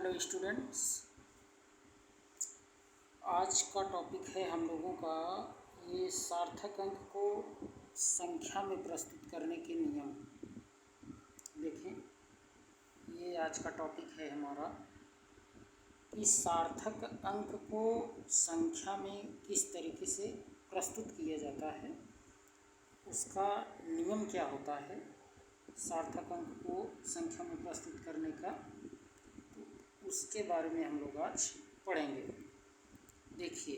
Hello students, आज का topic है हम लोगों का ये सार्थक अंक को संख्या में प्रस्तुत करने के नियम। देखें, ये आज का टॉपिक है हमारा कि सार्थक अंक को संख्या में किस तरीके से प्रस्तुत किया जाता है, उसका नियम क्या होता है। सार्थक अंक को संख्या में प्रस्तुत करने का, तो उसके बारे में हम लोग आज पढ़ेंगे। देखिए,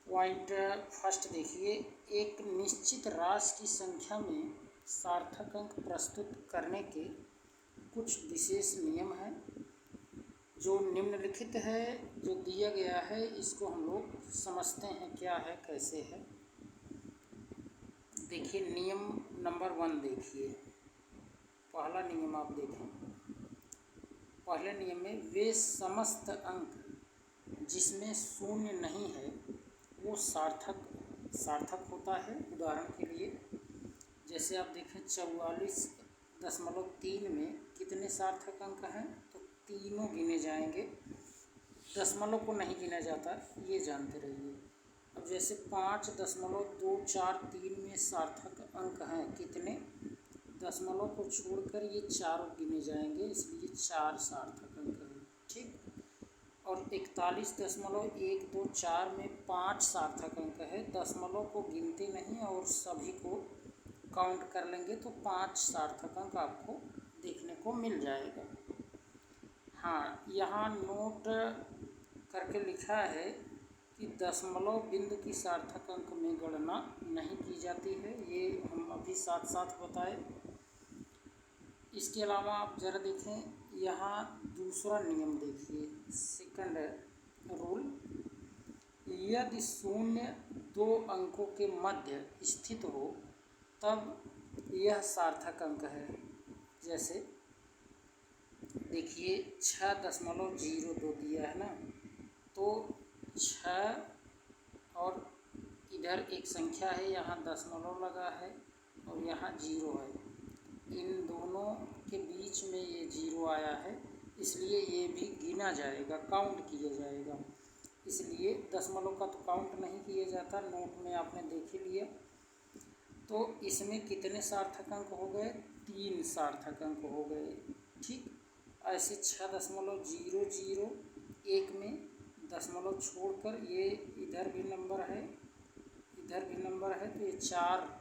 पॉइंट फर्स्ट देखिए, एक निश्चित राशि की संख्या में सार्थक अंक प्रस्तुत करने के कुछ विशेष नियम हैं जो निम्नलिखित है, जो दिया गया है। इसको हम लोग समझते हैं क्या है, कैसे है। देखिए, नियम नंबर 1 देखिए, पहला नियम आप देखें। पहले नियम में वे समस्त अंक जिसमें शून्य नहीं है वो सार्थक होता है। उदाहरण के लिए जैसे आप देखें 44.3 में कितने सार्थक अंक हैं, तो तीनों गिने जाएंगे, दशमलव को नहीं गिना जाता, ये जानते रहिए। अब जैसे 5.243 में सार्थक अंक हैं कितने, दशमलव को छोड़कर ये चारों गिने जाएंगे, इसलिए 4 सार्थक अंक हैं। ठीक। और 41.124 में 5 सार्थक अंक है, दशमलव को गिनते नहीं और सभी को काउंट कर लेंगे तो 5 सार्थक अंक आपको देखने को मिल जाएगा। हाँ, यहाँ नोट करके लिखा है कि दशमलव बिंदु की सार्थक अंक में गणना नहीं की जाती है, ये हम अभी साथ साथ बताए। इसके अलावा आप ज़रा देखें, यहाँ दूसरा नियम देखिए, सेकंड रूल, यदि शून्य दो अंकों के मध्य स्थित हो तब यह सार्थक अंक है। जैसे देखिए 6.02 दिया है ना, तो 6 और इधर एक संख्या है, यहाँ दशमलव लगा है और यहाँ 0 है, इन दोनों के बीच में ये 0 आया है, इसलिए ये भी गिना जाएगा, काउंट किया जाएगा। इसलिए दशमलव का तो काउंट नहीं किया जाता, नोट में आपने देख ही लिया। तो इसमें कितने सार्थक अंक हो गए, 3 सार्थक अंक हो गए। ठीक। ऐसे 6.001 में दशमलव छोड़कर ये इधर भी नंबर है, इधर भी नंबर है, तो ये 4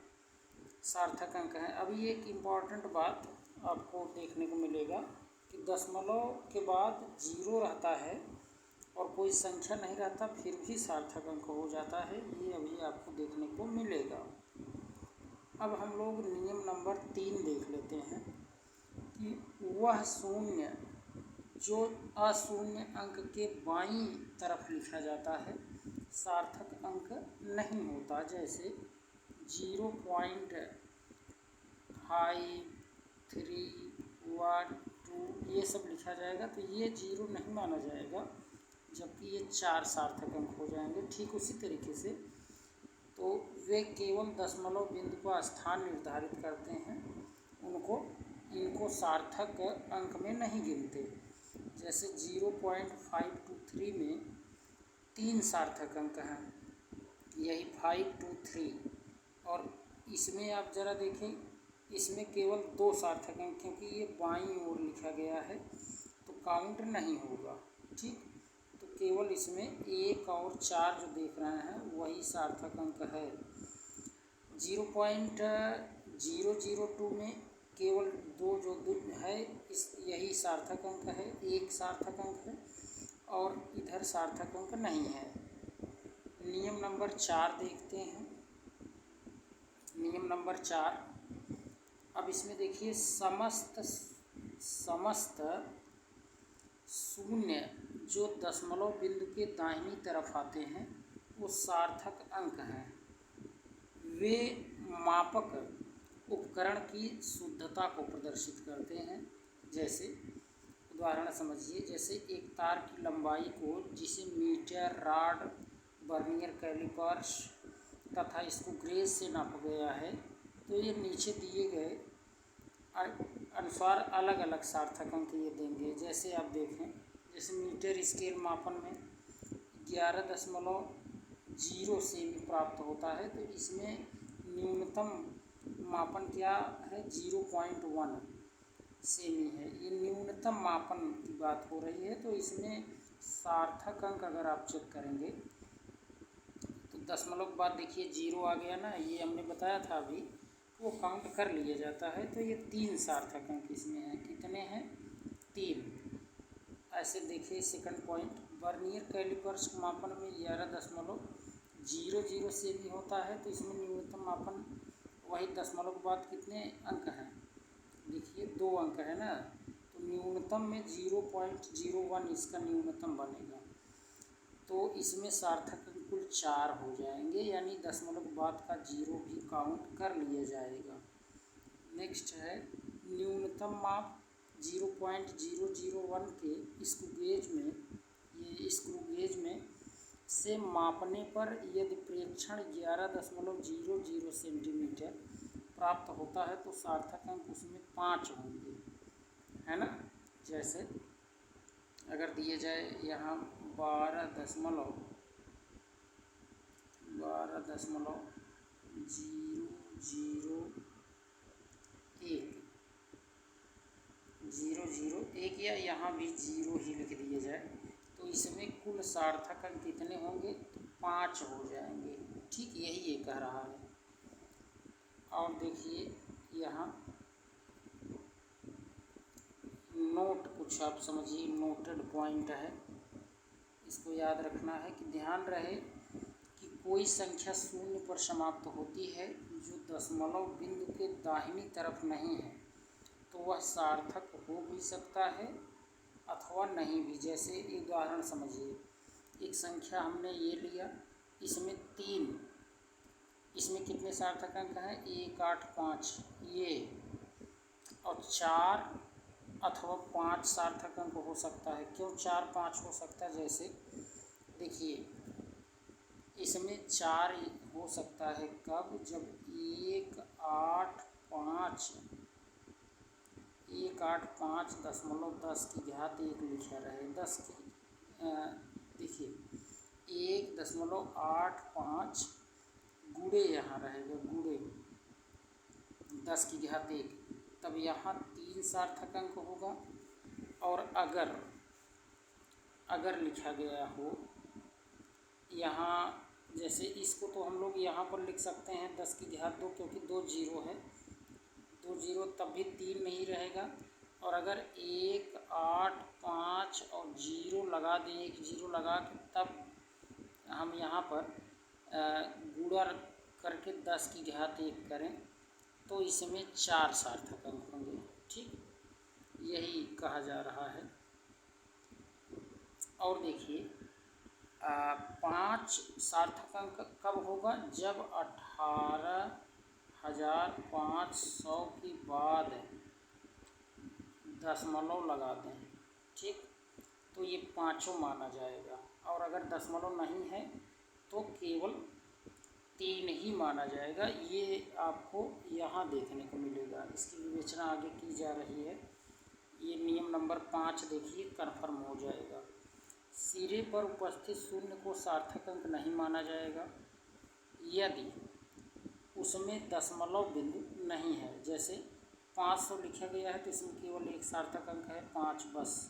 सार्थक अंक हैं। अभी एक इम्पॉर्टेंट बात आपको देखने को मिलेगा कि दशमलव के बाद 0 रहता है और कोई संख्या नहीं रहता, फिर भी सार्थक अंक हो जाता है, ये अभी आपको देखने को मिलेगा। अब हम लोग नियम नंबर 3 देख लेते हैं कि वह शून्य जो अशून्य अंक के बाईं तरफ लिखा जाता है सार्थक अंक नहीं होता। जैसे 0.5312 ये सब लिखा जाएगा तो ये 0 नहीं माना जाएगा, जबकि ये 4 सार्थक अंक हो जाएंगे। ठीक उसी तरीके से तो वे केवल दशमलव बिंदु का स्थान निर्धारित करते हैं, इनको सार्थक अंक में नहीं गिनते। जैसे 0.523 में 3 सार्थक अंक हैं, यही 523, और इसमें आप ज़रा देखें, इसमें केवल 2 सार्थक अंक, क्योंकि ये बाईं ओर लिखा गया है तो काउंट नहीं होगा। ठीक। तो केवल इसमें 1 और 4 जो देख रहे हैं वही सार्थक अंक है। 0.002 में केवल 2 जो है यही सार्थक अंक है, 1 सार्थक अंक है और इधर सार्थक अंक नहीं है। नियम नंबर 4 देखते हैं। नियम नंबर 4, अब इसमें देखिए, समस्त शून्य जो दशमलव बिंदु के दाहिनी तरफ आते हैं वो सार्थक अंक हैं। वे मापक उपकरण की शुद्धता को प्रदर्शित करते हैं। जैसे उदाहरण समझिए, जैसे एक तार की लंबाई को, जिसे मीटर, रॉड, वर्नियर कैलिपर्स तथा इसको ग्रेज से नापा गया है, तो ये नीचे दिए गए अनुसार अलग अलग सार्थक अंक ये देंगे। जैसे आप देखें, जैसे मीटर स्केल मापन में 11.0 सेमी प्राप्त होता है, तो इसमें न्यूनतम मापन क्या है, 0.1 सेमी है। ये न्यूनतम मापन की बात हो रही है। तो इसमें सार्थक अंक अगर आप चेक करेंगे तो दशमलव के बाद देखिए 0 आ गया ना, ये हमने बताया था अभी, वो काउंट कर लिया जाता है। तो ये 3 सार्थक अंक इसमें हैं। कितने हैं? 3। ऐसे देखिए सेकंड पॉइंट, वर्नियर कैलिपर्स मापन में 11.00 सेमी होता है, तो इसमें न्यूनतम मापन वही दशमलव के बाद कितने अंक हैं, देखिए 2 अंक है ना, तो न्यूनतम में 0.01 इसका न्यूनतम बनेगा। तो इसमें सार्थक अंक कुल 4 हो जाएंगे, यानी दशमलव के बाद का 0 भी काउंट कर लिया जाएगा। नेक्स्ट है न्यूनतम माप 0.001 के स्क्रू गेज में, ये स्क्रू गेज में से मापने पर यदि प्रेक्षण 11.00 सेंटीमीटर प्राप्त होता है तो सार्थक अंक उसमें 5 होंगे, है ना। जैसे अगर दिए जाए यहाँ 12.001 या यहाँ भी 0 ही लिख दिया जाए, तो इसमें कुल सार्थक अंक कितने होंगे, तो 5 हो जाएंगे। ठीक, यही ये कह रहा है। और देखिए यहाँ नोट, कुछ आप समझिए, नोटेड पॉइंट है, इसको याद रखना है कि ध्यान रहे कि कोई संख्या 0 पर समाप्त होती है जो दशमलव बिंदु के दाहिनी तरफ नहीं है, तो वह सार्थक हो भी सकता है अथवा नहीं भी। जैसे एक उदाहरण समझिए, एक संख्या हमने ये लिया, इसमें 3, इसमें कितने सार्थक अंक हैं, 1, 8, 5 ये, और 4 अथवा 5 सार्थक अंक हो सकता है। क्यों 4, 5 हो सकता है? जैसे देखिए इसमें 4 हो सकता है कब, जब 1, 8, 5.10 लिखा रहे, 10 की देखिए 1.85 गुणे यहाँ रहेगा, गुणे 10⁻1, तब यहाँ 3 सार्थक अंक होगा। और अगर लिखा गया हो यहाँ, जैसे इसको तो हम लोग यहाँ पर लिख सकते हैं 10⁻2, क्योंकि 2 0 है, 2 0, तब भी 3 नहीं रहेगा। और अगर 1, 8, 5 और 0 लगा दें, 1 0 लगा के तब हम यहाँ पर गुणा करके 10⁻1 करें, तो इसमें 4 सार्थक अंक होंगे। ठीक, यही कहा जा रहा है। और देखिए 5 सार्थक अंक कब होगा, जब 18,500 के बाद दशमलव लगा दें। ठीक, तो ये 5 माना जाएगा। और अगर दशमलव नहीं है तो केवल 3 ही माना जाएगा। ये आपको यहाँ देखने को मिलेगा, इसकी विवेचना आगे की जा रही है। ये नियम नंबर 5 देखिए, कन्फर्म हो जाएगा। सिरे पर उपस्थित शून्य को सार्थक अंक नहीं माना जाएगा यदि उसमें दशमलव बिंदु नहीं है। जैसे 500 लिखा गया है, तो इसमें केवल एक सार्थक अंक है, 5 बस।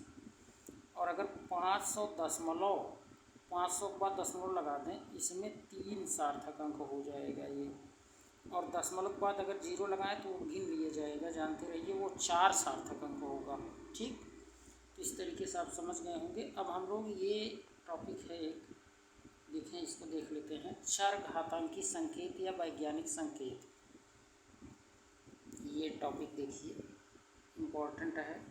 और अगर 500 के बाद दशमलव लगा दें, इसमें 3 सार्थक अंक हो जाएगा ये। और दशमलव के बाद अगर 0 लगाएं तो वो गिन लिया जाएगा, जानते रहिए, वो 4 सार्थक अंक होगा। ठीक, तो इस तरीके से आप समझ गए होंगे। अब हम लोग ये टॉपिक है एक, देखें, इसको देख लेते हैं, चरघातांकी संकेत या वैज्ञानिक संकेत। ये टॉपिक देखिए, इम्पॉर्टेंट है,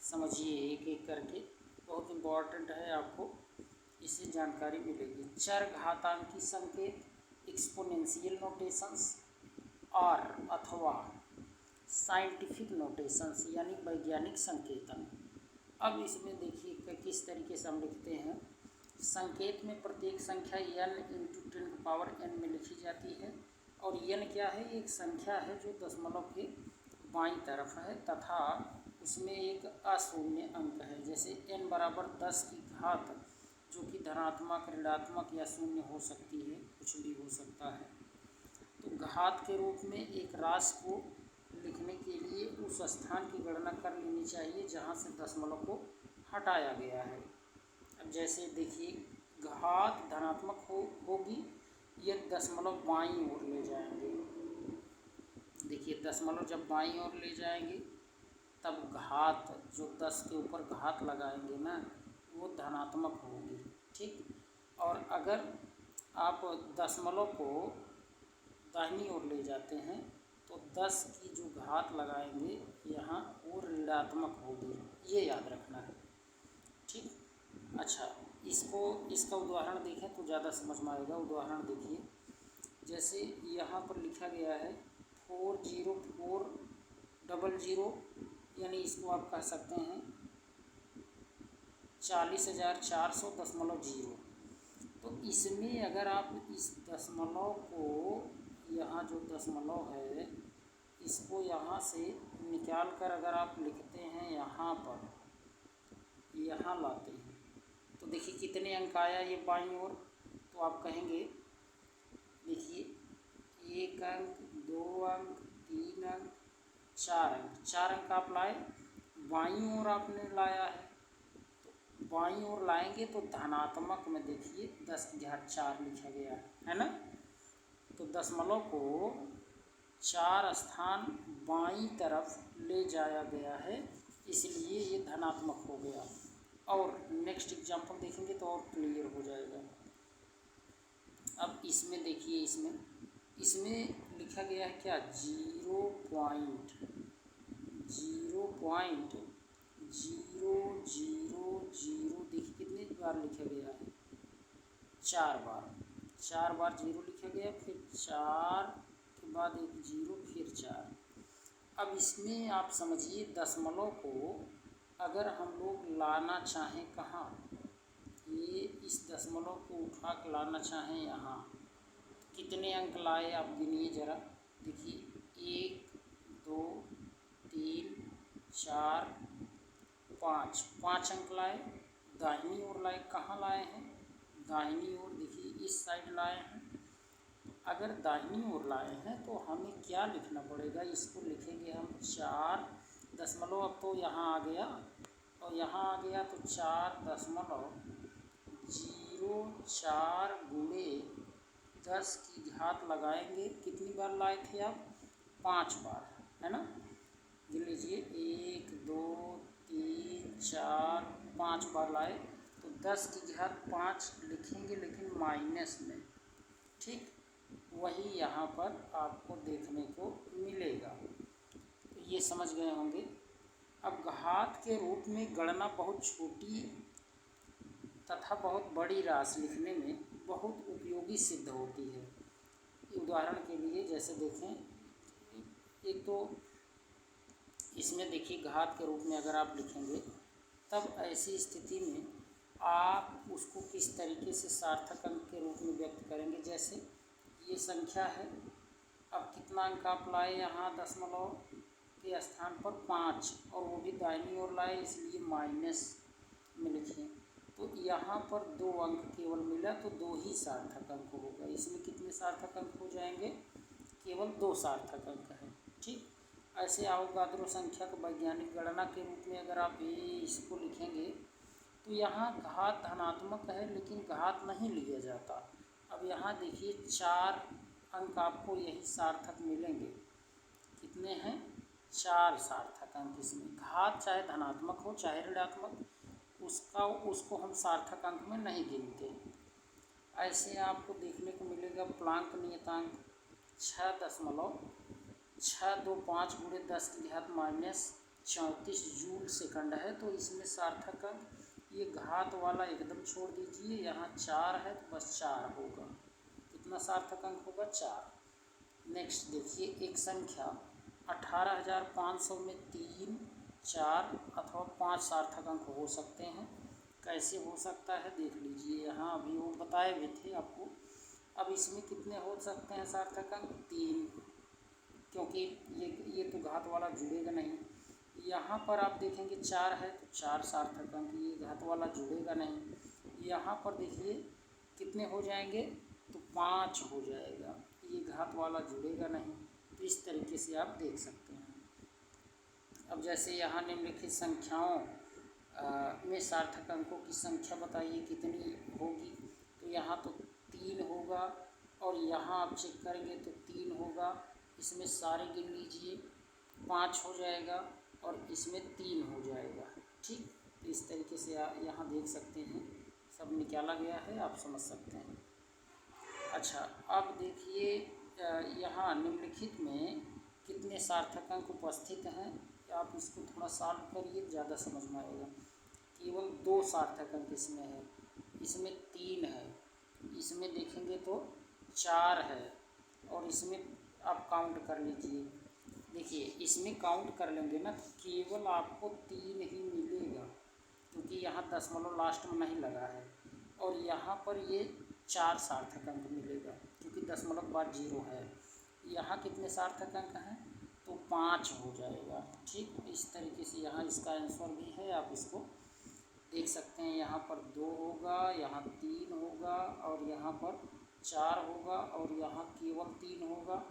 समझिए एक एक करके, बहुत इम्पॉर्टेंट है, आपको इससे जानकारी मिलेगी। चरघातांकी संकेत, एक्सपोनेंशियल नोटेशंस और अथवा साइंटिफिक नोटेशंस यानी वैज्ञानिक संकेतन। अब इसमें देखिए किस तरीके से हम लिखते हैं। संकेत में प्रत्येक संख्या n × 10⁻n में लिखी जाती है। और n क्या है? एक संख्या है जो दशमलव के बाईं तरफ है तथा उसमें एक अशून्य अंक है। जैसे n बराबर 10 की घात, जो कि धनात्मक, ऋणात्मक या शून्य हो सकती है, कुछ भी हो सकता है। तो घात के रूप में एक राशि को लिखने के लिए उस स्थान की गणना कर लेनी चाहिए जहाँ से दशमलव को हटाया गया है। अब जैसे देखिए घात धनात्मक होगी, ये दशमलव बाईं ओर ले जाएंगे। देखिए दशमलव जब बाईं ओर ले जाएंगे तब घात, जो 10 के ऊपर घात लगाएंगे ना, वो धनात्मक होगी। ठीक, और अगर आप दशमलव को दाहिनी ओर ले जाते हैं तो 10 की जो घात लगाएंगे यहाँ, वो ऋणात्मक होगी, ये याद रखना है। ठीक, अच्छा, इसका उदाहरण देखें तो ज़्यादा समझ में आएगा। उदाहरण देखिए, जैसे यहाँ पर लिखा गया है 40400, यानी इसको आप कह सकते हैं 40,400.0। तो इसमें अगर आप इस दशमलव को, यहाँ जो दशमलव है, इसको यहाँ से निकाल कर अगर आप लिखते हैं यहाँ पर, यहाँ लाते हैं, तो देखिए कितने अंक आया ये बाईं ओर। तो आप कहेंगे, देखिए 1 अंक, 2 अंक, 3 अंक, 4 अंक, 4 अंक आप लाए, बाईं ओर आपने लाया है। तो बाईं ओर लाएंगे तो धनात्मक में देखिए 10 की घात 4 लिखा गया है ना। तो दशमलव को 4 स्थान बाईं तरफ ले जाया गया है, इसलिए ये धनात्मक हो गया। और नेक्स्ट एग्जाम्पल देखेंगे तो और क्लियर हो जाएगा। अब इसमें देखिए, इसमें लिखा गया है क्या, 0.000। देखिए कितनी बार लिखा गया है, 4 बार। 4 बार 0 लिखा गया, फिर 4 के बाद एक 0, फिर 4। अब इसमें आप समझिए दशमलव को अगर हम लोग लाना चाहें कहाँ, ये इस दशमलव को उठा के लाना चाहें यहाँ, कितने अंक लाए आप गिनिए ज़रा। देखिए 1, 2, 3, 4, 5 अंक लाए, दाहिनी ओर लाए। कहाँ लाए हैं, दाहिनी ओर, देखिए इस साइड लाए हैं। अगर दाहिनी ओर लाए हैं तो हमें क्या लिखना पड़ेगा, इसको लिखेंगे हम 4 दशमलव, अब तो यहाँ आ गया और यहाँ आ गया, तो 4.04 गुणे 10 की घात लगाएंगे। कितनी बार लाए थे आप, 5 बार, है ना। गिन लीजिए 1, 2, 3, 4, 5 बार लाए, तो 10 की घात 5 लिखेंगे, लेकिन माइनस में। ठीक, वही यहाँ पर आपको देखने को मिलेगा। तो ये समझ गए होंगे। अब घात के रूप में गणना बहुत छोटी तथा बहुत बड़ी राशि लिखने में बहुत उपयोगी सिद्ध होती है। उदाहरण के लिए जैसे देखें, एक तो इसमें देखिए घात के रूप में अगर आप लिखेंगे तब ऐसी स्थिति में आप उसको किस तरीके से सार्थक अंक के रूप में व्यक्त करेंगे। जैसे ये संख्या है, अब कितना अंक आप लाए यहाँ दशमलव के स्थान पर 5, और वो भी दाहिनी ओर लाए, इसलिए माइनस में लिखें। तो यहाँ पर 2 अंक केवल मिला, तो 2 ही सार्थक अंक होगा। इसमें कितने सार्थक अंक हो जाएंगे, केवल 2 सार्थक अंक हैं। ठीक, ऐसे अवोगाद्रो संख्या का वैज्ञानिक गणना के रूप में अगर आप इसको लिखेंगे तो यहाँ घात धनात्मक है, लेकिन घात नहीं लिया जाता। अब यहाँ देखिए 4 अंक आपको यही सार्थक मिलेंगे। कितने हैं, 4 सार्थक अंक। इसमें घात चाहे धनात्मक हो चाहे ऋणात्मक, उसको हम सार्थक अंक में नहीं गिनते। ऐसे आपको देखने को मिलेगा प्लांक नियतांक 6.625 गुणे 10 की घात -34 जूल सेकंड है। तो इसमें सार्थक अंक, ये घात वाला एकदम छोड़ दीजिए, यहाँ 4 है तो बस 4 होगा। कितना सार्थक अंक होगा, 4। नेक्स्ट देखिए, एक संख्या 18,500 में 3, 4 अथवा 5 सार्थक अंक हो सकते हैं। कैसे हो सकता है देख लीजिए, यहाँ अभी वो बताए हुए थे आपको। अब इसमें कितने हो सकते हैं सार्थक अंक, 3। क्योंकि ये तो घात वाला जुड़ेगा नहीं। यहाँ पर आप देखेंगे 4 है तो 4 सार्थक अंक, ये घात वाला जुड़ेगा नहीं। यहाँ पर देखिए कितने हो जाएंगे तो 5 हो जाएगा, ये घात वाला जुड़ेगा नहीं। तो इस तरीके से आप देख सकते हैं। अब जैसे यहाँ निम्नलिखित संख्याओं में सार्थक अंकों की संख्या बताइए कितनी होगी। तो यहाँ तो 3 होगा और यहाँ आप चेक करेंगे तो 3 होगा। इसमें सारे गिन लीजिए, 5 हो जाएगा और इसमें 3 हो जाएगा। ठीक, तो इस तरीके से यहाँ देख सकते हैं, सब निकाला गया है, आप समझ सकते हैं। अच्छा, अब देखिए यहाँ निम्नलिखित में कितने सार्थक अंक उपस्थित हैं, आप इसको थोड़ा सॉल्व करिए, ज़्यादा समझ में आएगा। केवल 2 सार्थक अंक इसमें है, इसमें 3 है, इसमें देखेंगे तो 4 है और इसमें आप काउंट कर लीजिए। देखिए इसमें काउंट कर लेंगे ना तो केवल आपको 3 ही मिलेगा, क्योंकि यहाँ दशमलव लास्ट में नहीं लगा है। और यहाँ पर ये 4 सार्थक अंक मिलेगा, क्योंकि दशमलव के बाद 0 है। यहाँ कितने सार्थक अंक हैं तो 5 हो जाएगा। ठीक, इस तरीके से यहाँ इसका आंसर भी है, आप इसको देख सकते हैं। यहाँ पर 2 होगा, यहाँ 3 होगा और यहाँ पर 4 होगा और यहाँ केवल 3 होगा,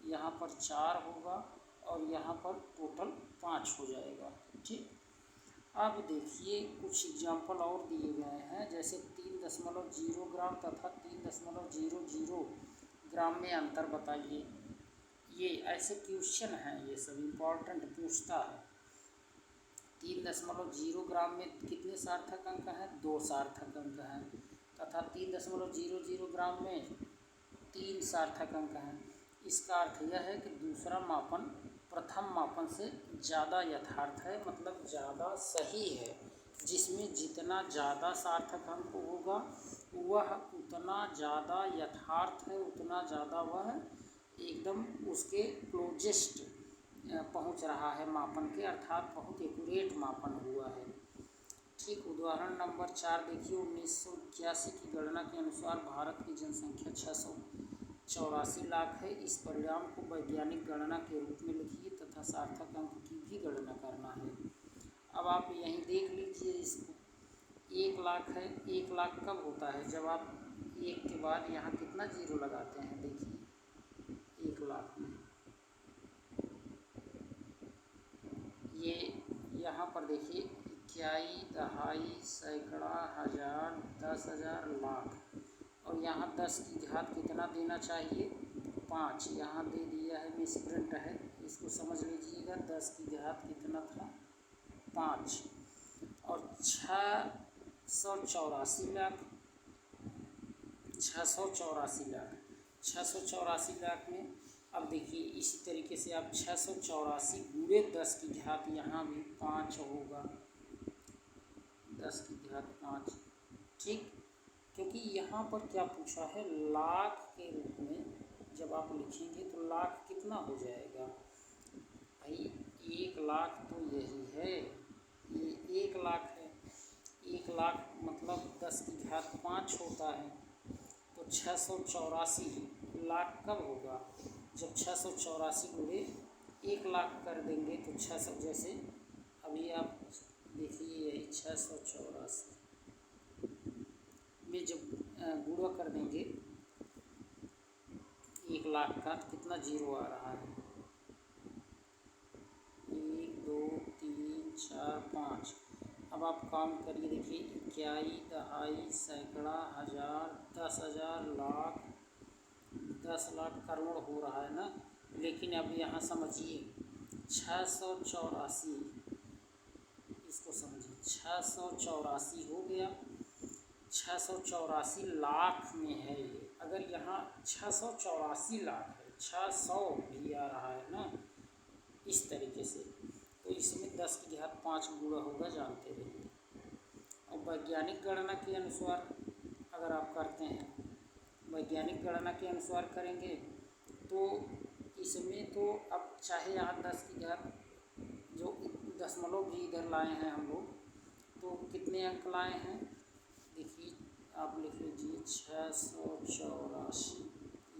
यहाँ पर 4 होगा और यहाँ पर टोटल 5 हो जाएगा। ठीक, अब देखिए कुछ एग्जाम्पल और दिए गए हैं, जैसे 3.0 ग्राम तथा 3.00 ग्राम में अंतर बताइए। ये ऐसे क्वेश्चन हैं, ये सब इम्पोर्टेंट पूछता है। 3.0 ग्राम में कितने सार्थक अंक हैं, 2 सार्थक अंक हैं, तथा 3.00 ग्राम में 3 सार्थक अंक हैं। इसका अर्थ यह है कि दूसरा मापन प्रथम मापन से ज़्यादा यथार्थ है, मतलब ज़्यादा सही है। जिसमें जितना ज़्यादा सार्थक अंक होगा वह उतना ज़्यादा यथार्थ है, उतना ज़्यादा वह एकदम उसके क्लोजेस्ट पहुंच रहा है मापन के, अर्थात बहुत एक्यूरेट मापन हुआ है। ठीक, उदाहरण नंबर 4 देखिए। 1981 की गणना के अनुसार भारत की जनसंख्या 684 लाख है। इस परिणाम को वैज्ञानिक गणना के रूप में लिखिए तथा सार्थक अंक की भी गणना करना है। अब आप यहीं देख लीजिए इसको, 1 लाख है। 1 लाख कब होता है, जब आप 1 के बाद यहाँ कितना 0 लगाते हैं। देखिए 1 लाख में ये यहाँ पर देखिए इकाई, दहाई, सैकड़ा, हज़ार, 10,000, लाख, और यहाँ 10 की घात कितना देना चाहिए, 5। यहाँ दे दिया है, मिसप्रिंट है, इसको समझ लीजिएगा। 10 की घात कितना था, 5। और 684 लाख, 684 लाख, 684 लाख में अब देखिए इसी तरीके से आप 684 गुणे 10 की घात, यहाँ भी 5 होगा, 10 की घात 5। ठीक, क्योंकि यहाँ पर क्या पूछा है, लाख के रूप में जब आप लिखेंगे तो लाख कितना हो जाएगा भाई, 1 लाख तो यही है, ये 1 लाख है। 1 लाख मतलब 10 की घात 5 होता है। तो 684 लाख कब होगा, जब 684 गुणे 1 लाख कर देंगे तो 600, जैसे अभी आप देखिए यही 684 में जब गुणा कर देंगे 1 लाख का, कितना 0 आ रहा है, 1 2 3 4 5। अब आप काउंट करिए, देखिए इकाई, दहाई, सैकड़ा, हज़ार, 10,000, लाख, 10 लाख, करोड़ हो रहा है ना। लेकिन अब यहाँ समझिए 684, इसको समझिए, 684 हो गया, 684 लाख में है ये। अगर यहाँ 684 लाख है, 600 भी आ रहा है ना, इस तरीके से, तो इसमें 10 की घात 5 गुणा होगा, जानते रहिए। और वैज्ञानिक गणना के अनुसार अगर आप करते हैं, वैज्ञानिक गणना के अनुसार करेंगे तो इसमें तो अब चाहे यहाँ 10 की घात, जो दशमलव भी इधर लाए हैं हम लोग, तो कितने अंक लाए हैं, देखिए आप लिख लीजिए 684,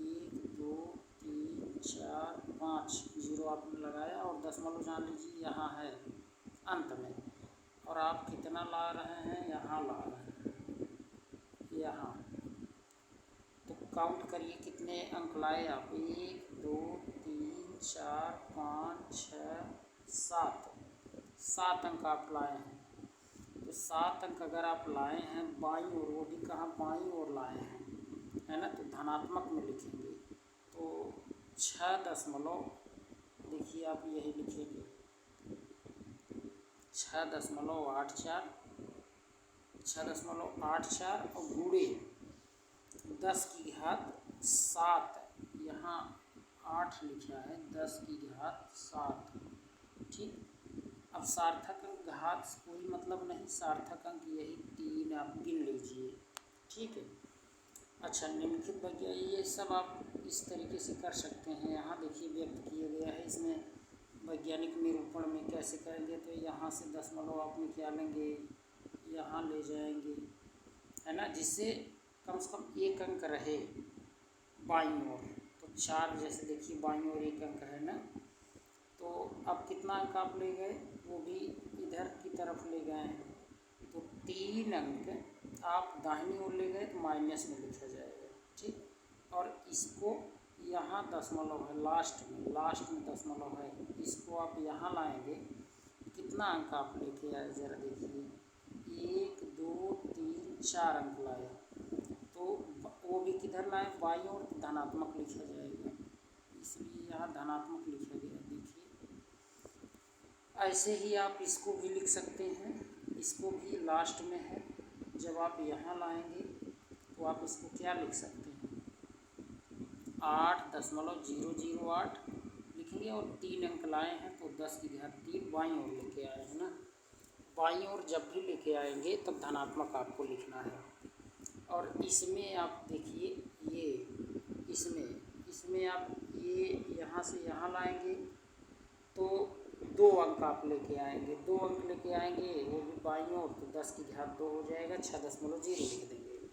1 2 3 4 5 जीरो आपने लगाया और दशमलव जान लीजिए यहाँ है अंत में, और आप कितना ला रहे हैं, यहाँ ला रहे हैं, यहाँ। तो काउंट करिए कितने अंक लाए आप, 1 2 3 4 5 6 7, 7 अंक आप लाए हैं। तो 7 अंक अगर आप लाए हैं बाईं ओर, वो भी कहाँ, बाईं ओर लाए हैं, है ना, तो धनात्मक में लिखेंगे। तो 6 दशमलव, देखिए आप यही लिखेंगे 6.84, 6.84 और गुणे 10 की घात 7, यहाँ 8 लिखा है, 10 की घात 7, ठीक। अब सार्थक अंक घात से कोई मतलब नहीं, सार्थक अंक यही 3 आप गिन लीजिए, ठीक है। अच्छा, निम्नलिखित वैज्ञा ये सब आप इस तरीके से कर सकते हैं। यहाँ देखिए व्यक्त किया गया है, इसमें वैज्ञानिक निरूपण में कैसे करेंगे, तो यहाँ से दशमलव आप क्या लेंगे, यहाँ ले जाएंगे, है ना, जिससे कम से कम 1 अंक रहे बाईं ओर। तो 4 जैसे देखिए बाईं ओर 1 अंक है ना, तो अब कितना अंक आप ले गए, वो भी इधर की तरफ ले गए हैं, तो 3 अंक आप दाहिनी ओर ले गए तो माइनस में लिखा जाएगा, ठीक। और इसको यहाँ दशमलव है लास्ट में दशमलव है, इसको आप यहाँ लाएंगे, कितना अंक आप लेके आए ज़रा देखिए, 1 2 3 4 अंक लाए, तो वो भी किधर लाए, बाईं ओर, तो धनात्मक लिखा जाएगा, इसलिए यहाँ धनात्मक लिखा गया। देखिए ऐसे ही आप इसको भी लिख सकते हैं, इसको भी लास्ट में है, जब आप यहाँ लाएंगे तो आप इसको क्या लिख सकते हैं, 8.008 लिखेंगे, और 3 अंक लाए हैं तो 10 की घात 3 बाईं ओर लेके आए हैं ना। बाईं ओर जब भी लेके आएंगे तब धनात्मक आपको लिखना है। और इसमें आप देखिए, ये इसमें आप ये यहाँ से यहाँ लाएंगे तो 2 अंक आप लेके आएंगे, 2 अंक लेके आएंगे, वो भी बाईं ओर, तो 10 की घात 2 हो जाएगा, 6.0 लिख देंगे।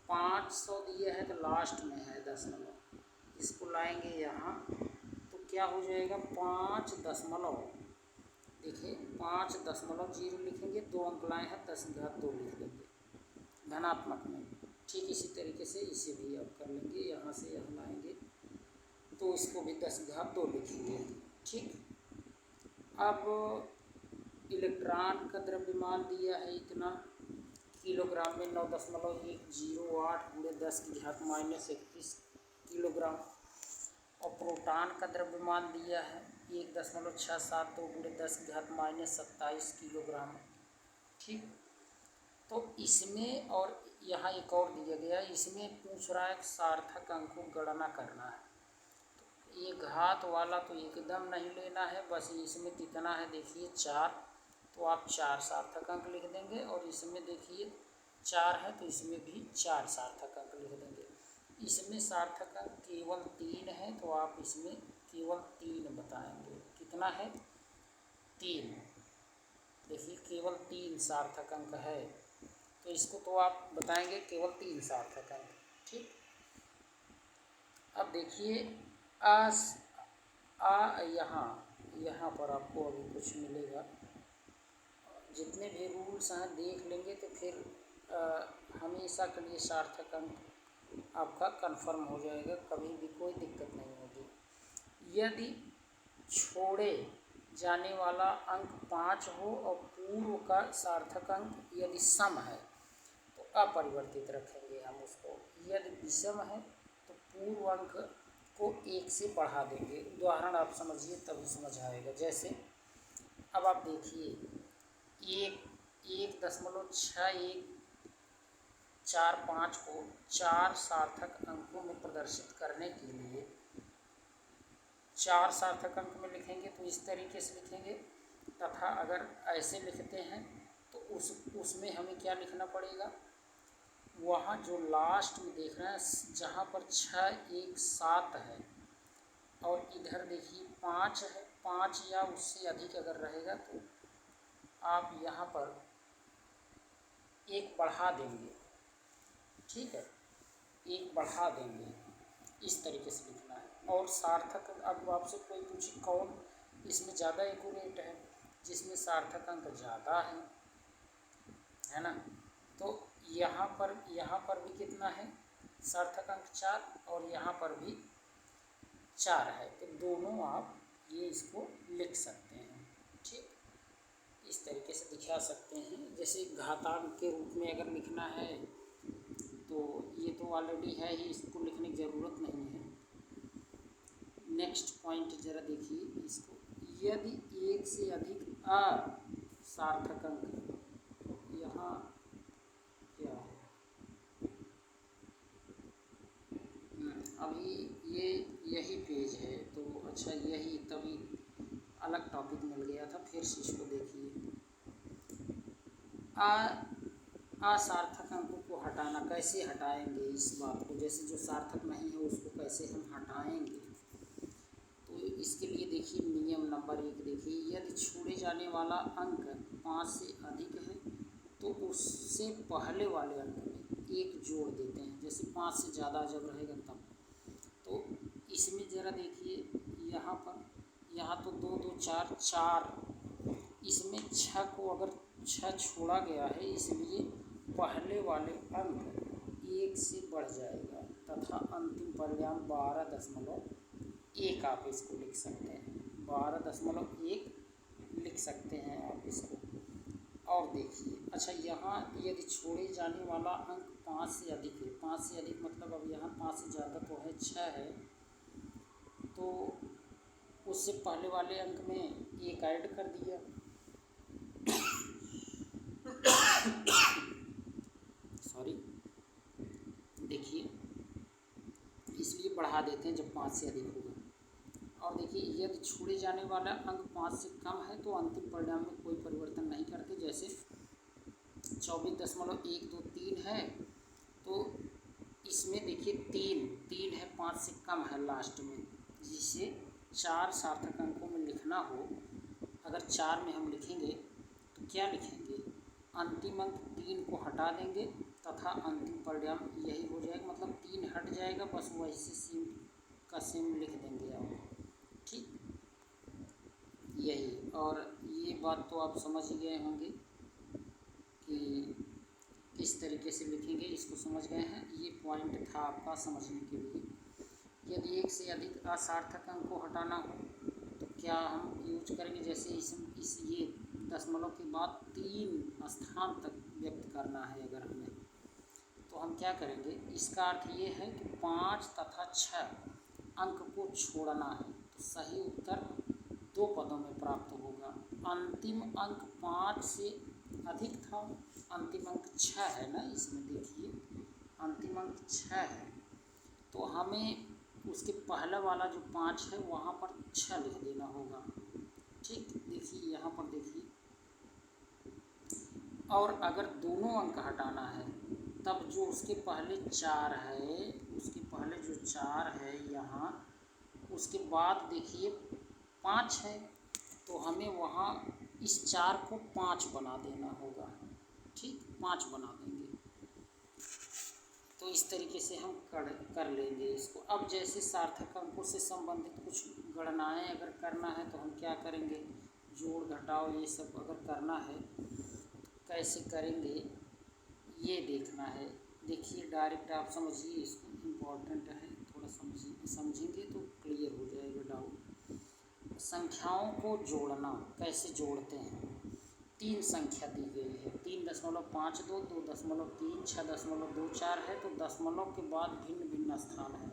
500 दिया है तो लास्ट में है दशमलव, इसको लाएंगे यहाँ, तो क्या हो जाएगा, 5 दशमलव, देखिए 5.0 लिखेंगे, 2 अंक लाए हैं, 10 की घात 2 लिख देंगे धनात्मक में। ठीक इसी तरीके से इसे भी आप कर लेंगे, यहाँ से यहाँ लाएंगे तो इसको भी 10 की घात 2 लिखेंगे, ठीक। अब इलेक्ट्रॉन का द्रव्यमान दिया है इतना, किलोग्राम में 9.108 गुणे 10 की घात -21 किलोग्राम। और प्रोटॉन का द्रव्यमान दिया है 1.672 गुणे 10 की घात -27 किलोग्राम, ठीक। तो इसमें, और यहाँ एक और दिया गया है, इसमें पूछ रहा है सार्थक अंक को गणना करना है। तो ये घात वाला तो एकदम नहीं लेना है, बस इसमें कितना है देखिए 4, तो आप 4 सार्थक अंक लिख देंगे, और इसमें देखिए 4 है तो इसमें भी 4 सार्थक अंक लिख देंगे। इसमें सार्थक अंक केवल 3 है, तो आप इसमें केवल 3 बताएंगे, कितना है 3, देखिए केवल 3 सार्थक अंक है, तो इसको तो आप बताएंगे केवल 3 सार्थक अंक, ठीक। अब देखिए यहाँ पर आपको अभी कुछ मिलेगा, जितने भी रूल्स हैं देख लेंगे तो फिर हमेशा के लिए सार्थक अंक आपका कंफर्म हो जाएगा, कभी भी कोई दिक्कत नहीं होगी। यदि छोड़े जाने वाला अंक 5 हो और पूर्व का सार्थक अंक यदि सम है तो अपरिवर्तित रखेंगे हम उसको, यदि विषम है तो पूर्व अंक को 1 से बढ़ा देंगे। उदाहरण आप समझिए तभी समझ आएगा। जैसे अब आप देखिए 1.6145 को 4 सार्थक अंकों में प्रदर्शित करने के लिए 4 सार्थक अंक में लिखेंगे तो इस तरीके से लिखेंगे, तथा अगर ऐसे लिखते हैं तो उसमें हमें क्या लिखना पड़ेगा, वहाँ जो लास्ट में देख रहे हैं जहाँ पर 6 1 7 है और इधर देखिए 5 है, 5 या उससे अधिक अगर रहेगा तो आप यहाँ पर 1 बढ़ा देंगे, ठीक है, 1 बढ़ा देंगे, इस तरीके से लिखना है। और सार्थक, अब आपसे कोई पूछे कौन इसमें ज़्यादा एक्यूरेट है, जिसमें सार्थक अंक ज़्यादा है ना। तो यहाँ पर भी कितना है, सार्थक अंक 4, और यहाँ पर भी 4 है। तो दोनों आप ये इसको लिख सकते हैं। ठीक, इस तरीके से दिखा सकते हैं। जैसे घातांक के रूप में अगर लिखना है तो ये तो ऑलरेडी है ही, इसको लिखने की ज़रूरत नहीं है। नेक्स्ट पॉइंट ज़रा देखिए इसको, यदि एक से अधिक असार्थक अंक, यहाँ क्या है, अभी ये यही पेज है तो अच्छा, यही तभी अलग टॉपिक मिल गया था। फिर से इसको देखिए, असार्थक अंकों को हटाना, कैसे हटाएंगे इस बात को, जैसे जो सार्थक नहीं है उसको कैसे हम हटाएंगे। तो इसके लिए देखिए नियम नंबर 1 देखिए, यदि छोड़े जाने वाला अंक 5 से अधिक है तो उससे पहले वाले अंक में 1 जोड़ देते हैं। जैसे 5 से ज़्यादा जब रहेगा तब। तो इसमें ज़रा देखिए, यहाँ तो 2 2 4 4, इसमें 6 को अगर 6 छोड़ा गया है, इसलिए पहले वाले अंक 1 से बढ़ जाएगा तथा अंतिम परिणाम 12.1 आप इसको लिख सकते हैं, 12.1 लिख सकते हैं आप इसको। और देखिए, अच्छा यहाँ यदि छोड़े जाने वाला अंक 5 से अधिक है, 5 से अधिक मतलब अब यहाँ 5 से ज़्यादा तो है, 6 है, तो उससे पहले वाले अंक में 1 ऐड कर दिया, सॉरी, देखिए इसलिए बढ़ा देते हैं जब 5 से अधिक होगा। और देखिए, यदि छोड़े जाने वाला अंक 5 से कम है तो अंतिम परिणाम में कोई परिवर्तन नहीं करते। जैसे 24.123 है, तो इसमें देखिए 3 है, 5 से कम है लास्ट में, जिसे 4 सार्थक अंकों में लिखना हो, अगर 4 में हम लिखेंगे तो क्या लिखेंगे, अंतिम अंक 3 को हटा देंगे तथा अंतिम परिणाम यही हो जाएगा, मतलब 3 हट जाएगा, बस वही से सेम का सेम लिख देंगे आप। ठीक, यही, और ये बात तो आप समझ ही गए होंगे कि किस तरीके से लिखेंगे, इसको समझ गए हैं। ये पॉइंट था आपका समझने के लिए। यदि 1 से अधिक असार्थक अंक को हटाना हो तो क्या हम यूज करेंगे, जैसे इस ये दशमलव के बाद 3 स्थान तक व्यक्त करना है अगर हमें, तो हम क्या करेंगे, इसका अर्थ ये है कि 5 तथा 6 अंक को छोड़ना है। तो सही उत्तर 2 पदों में प्राप्त होगा। अंतिम अंक 5 से अधिक था, अंतिम अंक 6 है ना, इसमें देखिए अंतिम अंक 6 है, तो हमें उसके पहला वाला जो 5 है वहाँ पर 6 लिख देना होगा। ठीक, देखिए यहाँ पर देखिए, और अगर दोनों अंक हटाना है तब जो उसके पहले 4 है, उसके पहले जो 4 है यहाँ, उसके बाद देखिए 5 है, तो हमें वहाँ इस 4 को 5 बना देना होगा। ठीक, 5 बना देंगे, तो इस तरीके से हम कर लेंगे इसको। अब जैसे सार्थक अंकों से संबंधित कुछ गणनाएं अगर करना है तो हम क्या करेंगे, जोड़ घटाव ये सब अगर करना है कैसे करेंगे ये देखना है। देखिए डायरेक्ट आप समझिए, इसको इम्पोर्टेंट है, थोड़ा समझेंगे तो क्लियर हो जाएगा डाउट। संख्याओं को जोड़ना, कैसे जोड़ते हैं, 3 संख्या दी गई है, 3.52, 2.3, 6.24 है, तो दशमलव के बाद भिन्न भिन्न स्थान है।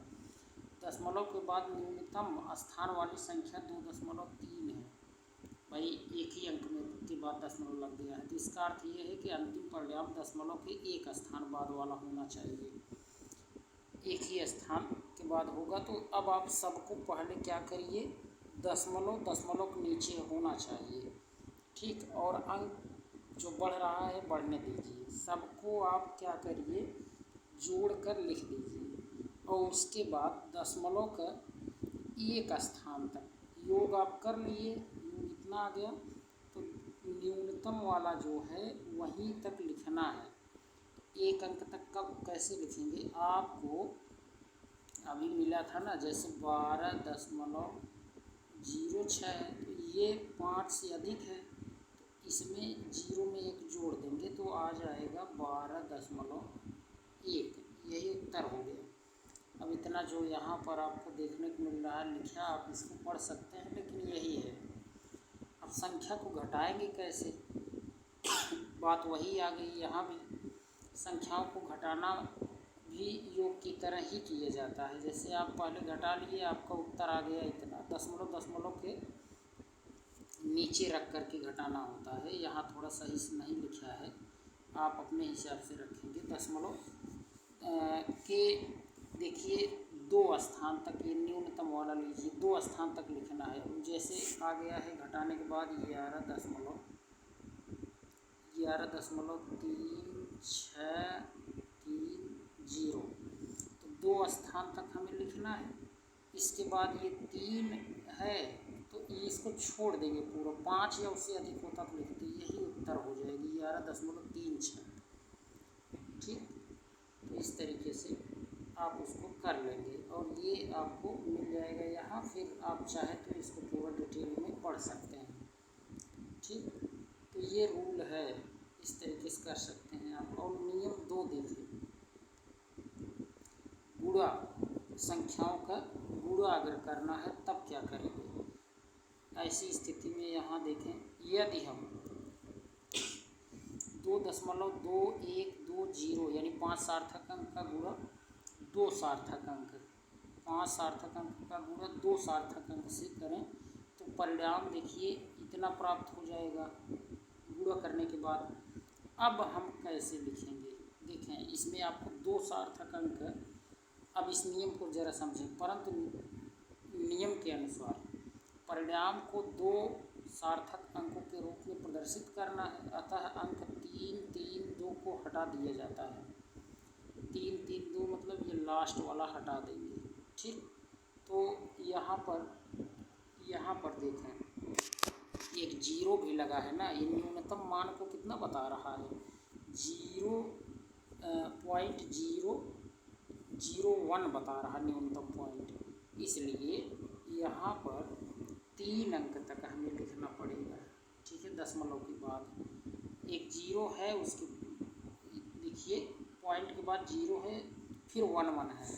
दशमलव के बाद न्यूनतम स्थान वाली संख्या 2.3 है, भाई एक ही अंक में के बाद दशमलव लग गया है, तो इसका अर्थ ये है कि अंतिम परिणाम दशमलव के 1 स्थान बाद वाला होना चाहिए, एक ही स्थान के बाद होगा। तो अब आप सबको पहले क्या करिए, दशमलव के नीचे होना चाहिए। ठीक, और अंक जो बढ़ रहा है बढ़ने दीजिए, सबको आप क्या करिए, जोड़ कर लिख दीजिए, और उसके बाद दशमलव का 1 स्थान तक योग आप कर लिए, इतना आ गया, तो न्यूनतम वाला जो है वहीं तक लिखना है। 1 अंक तक कब कैसे लिखेंगे, आपको अभी मिला था ना, जैसे 12.06 है तो ये 5 से अधिक है, तो इसमें जीरो में एक जोड़ देंगे तो आ जाएगा 12.1। यही उत्तर हो गया। अब इतना जो यहाँ पर आपको देखने को मिल रहा है लिखा, आप इसको पढ़ सकते हैं, लेकिन यही है। अब संख्या को घटाएंगे कैसे, बात वही आ गई। यहाँ भी संख्याओं को घटाना भी योग की तरह ही किया जाता है। जैसे आप पहले घटा लिए, आपका उत्तर आ गया इतना, दशमलव के नीचे रख कर के घटाना होता है। यहाँ थोड़ा सही से नहीं लिखा है, आप अपने हिसाब से रखेंगे। दशमलव के देखिए 2 स्थान तक, ये न्यूनतम वाला लीजिए, 2 स्थान तक लिखना है। जैसे आ गया है घटाने के बाद 11.3630, तो 2 स्थान तक हमें लिखना है। इसके बाद ये 3 है तो इसको छोड़ देंगे पूरा, 5 या उससे अधिक होता तो लिखते, यही उत्तर हो जाएगी 11.36। ठीक, तो इस तरीके से आप उसको कर लेंगे और ये आपको मिल जाएगा यहाँ। फिर आप चाहे तो इसको पूरा डिटेल में पढ़ सकते हैं। ठीक, तो ये रूल है, इस तरीके से कर सकते हैं आप। और नियम 2 देखिए, गुणा, संख्याओं का गुणा अगर करना है तब क्या करेंगे। ऐसी स्थिति में यहाँ देखें, यदि हम 2.2120 यानी 5 सार्थक अंक का गुणा 2 सार्थक अंक, 5 सार्थक अंक का गुणा 2 सार्थक अंक से करें तो परिणाम देखिए इतना प्राप्त हो जाएगा गुणा करने के बाद। अब हम कैसे लिखेंगे, देखें इसमें आपको 2 सार्थक अंक, अब इस नियम को ज़रा समझें। परंतु नियम के अनुसार परिणाम को 2 सार्थक अंकों के रूप में प्रदर्शित करना है, अतः अंक 3, 3, 2 को हटा दिया जाता है। 3, 3, 2 मतलब ये लास्ट वाला हटा देंगे। ठीक, तो यहाँ पर देखें एक जीरो भी लगा है ना, ये न्यूनतम मान को कितना बता रहा है, 0.001 बता रहा न्यूनतम पॉइंट। इसलिए यहाँ पर 3 अंक तक हमें लिखना पड़ेगा। ठीक है, दशमलव के बाद एक जीरो है, उसके देखिए पॉइंट के बाद जीरो है, फिर 1 1 है,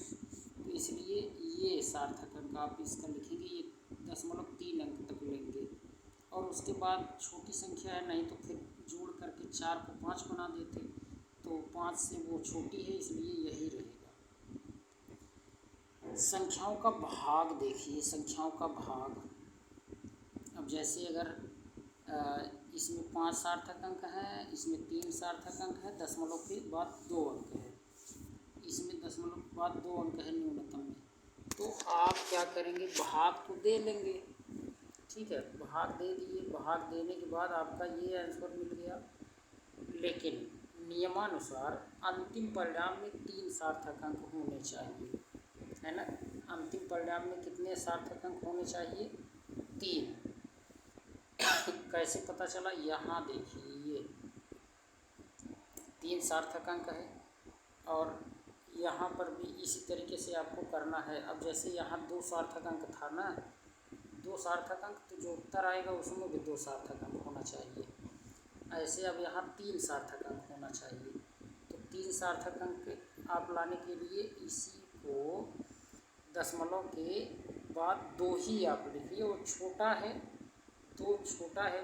तो इसलिए ये सार्थक अंक आप इसका लिखेंगे, ये 0.3 अंक तक लेंगे। और उसके बाद छोटी संख्या है, नहीं तो फिर जोड़ करके 4 को 5 बना देते, तो 5 से वो छोटी है, इसलिए यही रहेगा। संख्याओं का भाग देखिए, संख्याओं का भाग। अब जैसे अगर इसमें 5 सार्थक अंक हैं, इसमें 3 सार्थक अंक है, दशमलव के बाद 2 अंक है, इसमें दशमलव के बाद 2 अंक है न्यूनतम में, तो आप क्या करेंगे, भाग तो दे लेंगे। ठीक है, भाग दे दिए, भाग देने के बाद आपका ये आंसर मिल गया। लेकिन नियमानुसार अंतिम परिणाम में 3 सार्थक अंक होने चाहिए, है ना। अंतिम परिणाम में कितने सार्थक अंक होने चाहिए, 3। कैसे पता चला, यहाँ देखिए ये 3 सार्थक अंक है और यहाँ पर भी इसी तरीके से आपको करना है। अब जैसे यहाँ 2 सार्थक अंक था ना, 2 सार्थक अंक, तो जो उत्तर आएगा उसमें भी 2 सार्थक अंक होना चाहिए। ऐसे अब यहाँ 3 सार्थक अंक होना चाहिए, तो 3 सार्थक अंक आप लाने के लिए इसी को दशमलव के बाद 2 ही आप लिखिए, वो छोटा है, 2 छोटा है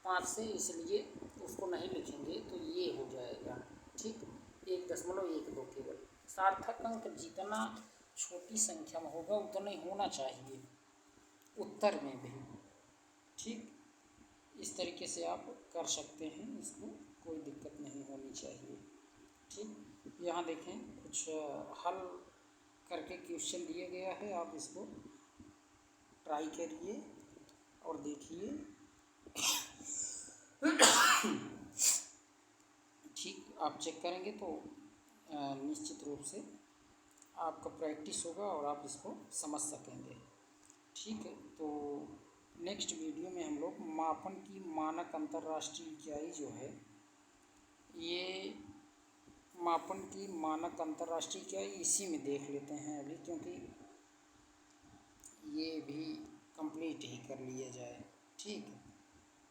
5 से, इसलिए उसको नहीं लिखेंगे, तो ये हो जाएगा। ठीक, 1.12 केवल। सार्थक अंक जितना छोटी संख्या में होगा उतना ही होना चाहिए उत्तर में भी। ठीक, इस तरीके से आप कर सकते हैं, इसको कोई दिक्कत नहीं होनी चाहिए। ठीक, यहाँ देखें कुछ हल करके क्वेश्चन दिया गया है, आप इसको ट्राई करिए और देखिए। ठीक, आप चेक करेंगे तो निश्चित रूप से आपका प्रैक्टिस होगा और आप इसको समझ सकेंगे। ठीक है, तो नेक्स्ट वीडियो में हम लोग मापन की मानक अंतर्राष्ट्रीय इकाई जो है, ये मापन की मानक अंतर्राष्ट्रीय क्या है, इसी में देख लेते हैं अभी, क्योंकि ये भी कंप्लीट ही कर लिया जाए। ठीक है,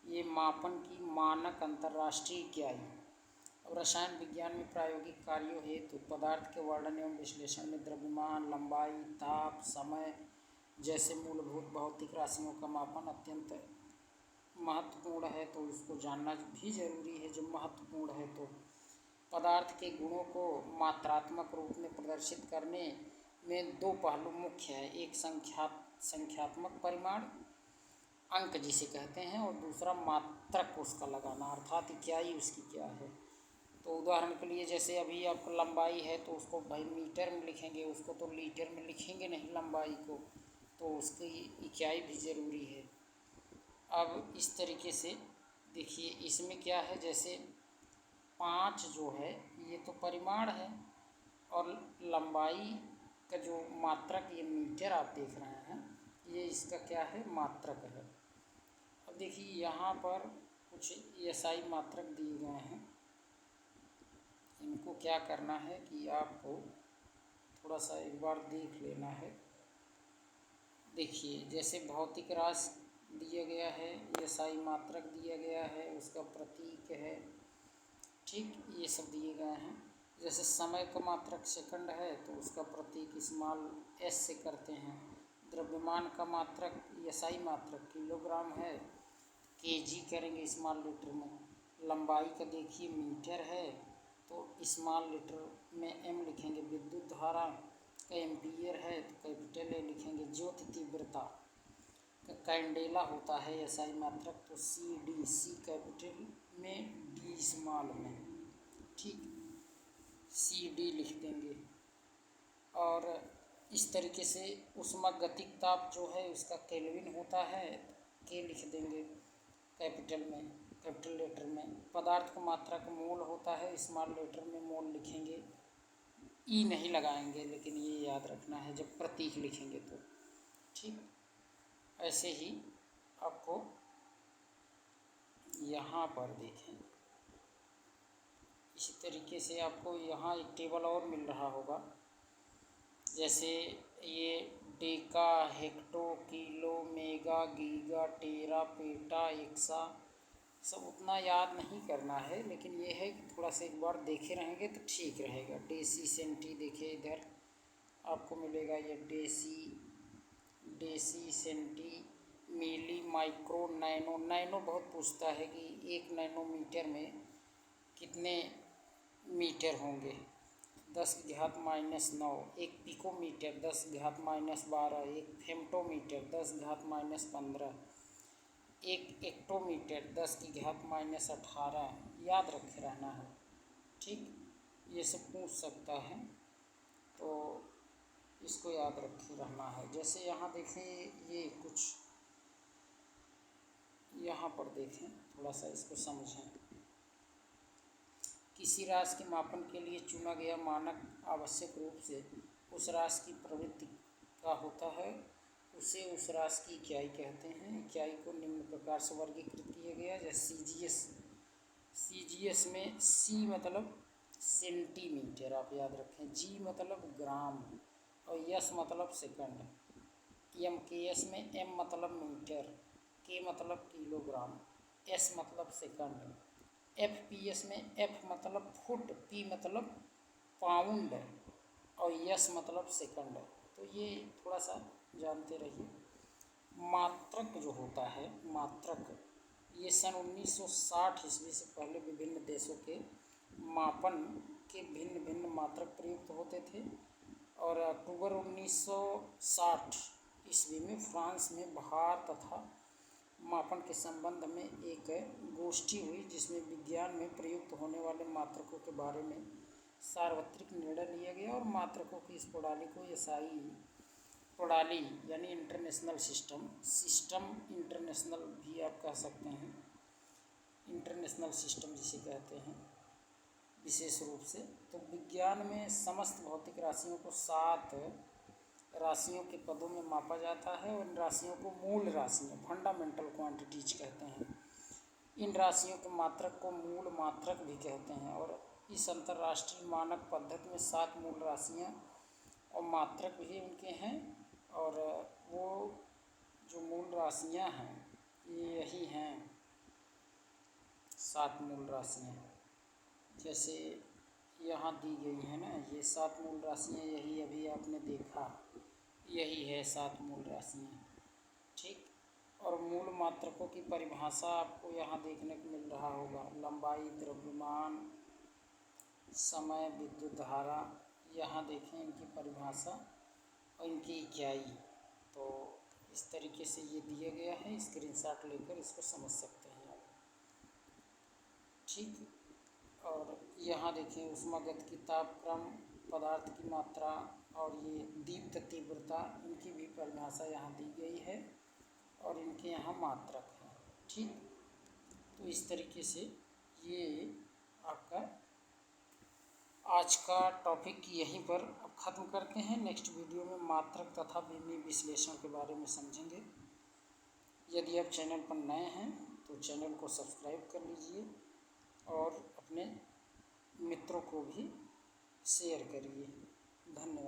ये मापन की मानक अंतर्राष्ट्रीय इकाई। अब रसायन विज्ञान में प्रायोगिक कार्यों हेतु पदार्थ के वर्णन एवं विश्लेषण में द्रव्यमान, लंबाई, ताप, समय जैसे मूलभूत भौतिक राशियों का मापन अत्यंत महत्वपूर्ण है, तो इसको जानना भी जरूरी है। जब महत्वपूर्ण है तो पदार्थ के गुणों को मात्रात्मक रूप में प्रदर्शित करने में दो पहलू मुख्य है, एक संख्यात्मक परिमाण अंक जिसे कहते हैं, और दूसरा मात्रक उसका लगाना, अर्थात इकाई उसकी क्या है। तो उदाहरण के लिए जैसे अभी आपको लंबाई है तो उसको भाई मीटर में लिखेंगे, उसको तो लीटर में लिखेंगे नहीं लंबाई को, तो उसकी इकाई भी ज़रूरी है। अब इस तरीके से देखिए, इसमें क्या है, जैसे 5 जो है ये तो परिमाण है, और लंबाई का जो मात्रक ये मीटर आप देख रहे हैं, ये इसका क्या है, मात्रक है। अब देखिए यहाँ पर कुछ एसआई मात्रक दिए गए हैं, इनको क्या करना है कि आपको थोड़ा सा एक बार देख लेना है। देखिए जैसे भौतिक राश दिया गया है, एसआई मात्रक दिया गया है, उसका प्रतीक है, ठीक, ये सब दिए गए हैं। जैसे समय का मात्रक सेकंड है तो उसका प्रतीक स्मॉल एस से करते हैं। द्रव्यमान का मात्रक एसआई मात्रक किलोग्राम है, केजी करेंगे स्मॉल लीटर में। लंबाई का देखिए मीटर है तो स्मॉल लीटर में एम लिखेंगे। विद्युत धारा का एम्पियर है तो कैपिटल ए लिखेंगे। ज्योति तीव्रता का कैंडेला होता है एसआई मात्रक, तो सी डी, सी कैपिटल में डी स्मॉल में, ठीक, सी डी लिख देंगे। और इस तरीके से ऊष्मागतिक ताप जो है उसका केल्विन होता है, के लिख देंगे कैपिटल में, कैपिटल लेटर में। पदार्थ का मात्रा का मोल होता है, स्मॉल लेटर में मोल लिखेंगे, ई नहीं लगाएंगे, लेकिन ये याद रखना है जब प्रतीक लिखेंगे तो, ठीक। ऐसे ही आपको यहाँ पर देखें, इसी तरीके से आपको यहाँ एक टेबल और मिल रहा होगा, जैसे ये deca, hecto, kilo, mega, giga, tera, peta, exa, सब उतना याद नहीं करना है, लेकिन ये है कि थोड़ा सा एक बार देखे रहेंगे तो ठीक रहेगा। डेसी, सेंटी, देखिए इधर आपको मिलेगा ये डेसी, सेंटी, मिली, माइक्रो, नैनो। नैनो बहुत पूछता है कि 1 नैनोमीटर में कितने मीटर होंगे, 10⁻⁻9। एक पिकोमीटर 10⁻⁻12। एक फेम्टोमीटर 10⁻⁻15। एक एक्टोमीटर 10⁻⁻18। याद रखे रहना है, ठीक, ये सब पूछ सकता है तो इसको याद रखे रहना है। जैसे यहाँ देखें, ये कुछ यहाँ पर देखें, थोड़ा सा इसको समझें। किसी राशि के मापन के लिए चुना गया मानक आवश्यक रूप से उस राशि की प्रवृत्ति का होता है, उसे उस राशि की इकाई कहते हैं। इकाई को निम्न प्रकार से वर्गीकृत किया गया है, जैसे सीजीएस में सी मतलब सेंटीमीटर, आप याद रखें, जी मतलब ग्राम, और यस मतलब सेकंड। एमकेएस में एम मतलब मीटर, के मतलब किलोग्राम, एस मतलब सेकंड। एफपीएस में एफ मतलब फुट, पी मतलब पाउंड, और यस मतलब सेकंड। तो ये थोड़ा सा जानते रहिए। मात्रक जो होता है, मात्रक, ये सन 1960 ईस्वी से पहले विभिन्न देशों के मापन के भिन्न भिन्न मात्रक प्रयुक्त होते थे, और अक्टूबर 1960 ईस्वी में फ्रांस में भार तथा मापन के संबंध में एक गोष्ठी हुई, जिसमें विज्ञान में प्रयुक्त होने वाले मात्रकों के बारे में सार्वत्रिक निर्णय लिया गया, और मात्रकों की इस प्रणाली को एसआई प्रणाली यानी इंटरनेशनल सिस्टम इंटरनेशनल भी आप कह सकते हैं, इंटरनेशनल सिस्टम जिसे कहते हैं विशेष रूप से। तो विज्ञान में समस्त भौतिक राशियों को 7 राशियों के पदों में मापा जाता है, और इन राशियों को मूल राशियाँ, फंडामेंटल क्वांटिटीज कहते हैं। इन राशियों के मात्रक को मूल मात्रक भी कहते हैं, और इस अंतर्राष्ट्रीय मानक पद्धति में 7 मूल राशियाँ और मात्रक भी उनके हैं, और वो जो मूल राशियाँ हैं ये यही हैं 7 मूल राशियाँ, जैसे यहाँ दी गई है ना, ये 7 मूल राशियाँ, यही अभी आपने देखा, यही है 7 मूल राशियाँ, ठीक। और मूल मात्रकों की परिभाषा आपको यहाँ देखने को मिल रहा होगा, लंबाई, द्रव्यमान, समय, विद्युत धारा, यहाँ देखें इनकी परिभाषा और इनकी इकाई। तो इस तरीके से ये दिया गया है, स्क्रीनशॉट लेकर इसको समझ सकते हैं आप, ठीक। और यहाँ देखें ऊष्मागत की तापक्रम, पदार्थ की मात्रा और ये दीप्त तीव्रता, इनकी भी परिभाषा यहाँ दी गई है और इनके यहाँ मात्रक हैं, ठीक। तो इस तरीके से ये आपका आज का टॉपिक यहीं पर अब ख़त्म करते हैं। नेक्स्ट वीडियो में मात्रक तथा विमीय विश्लेषण के बारे में समझेंगे। यदि आप चैनल पर नए हैं तो चैनल को सब्सक्राइब कर लीजिए और अपने मित्रों को भी शेयर करिए। धन्यवाद।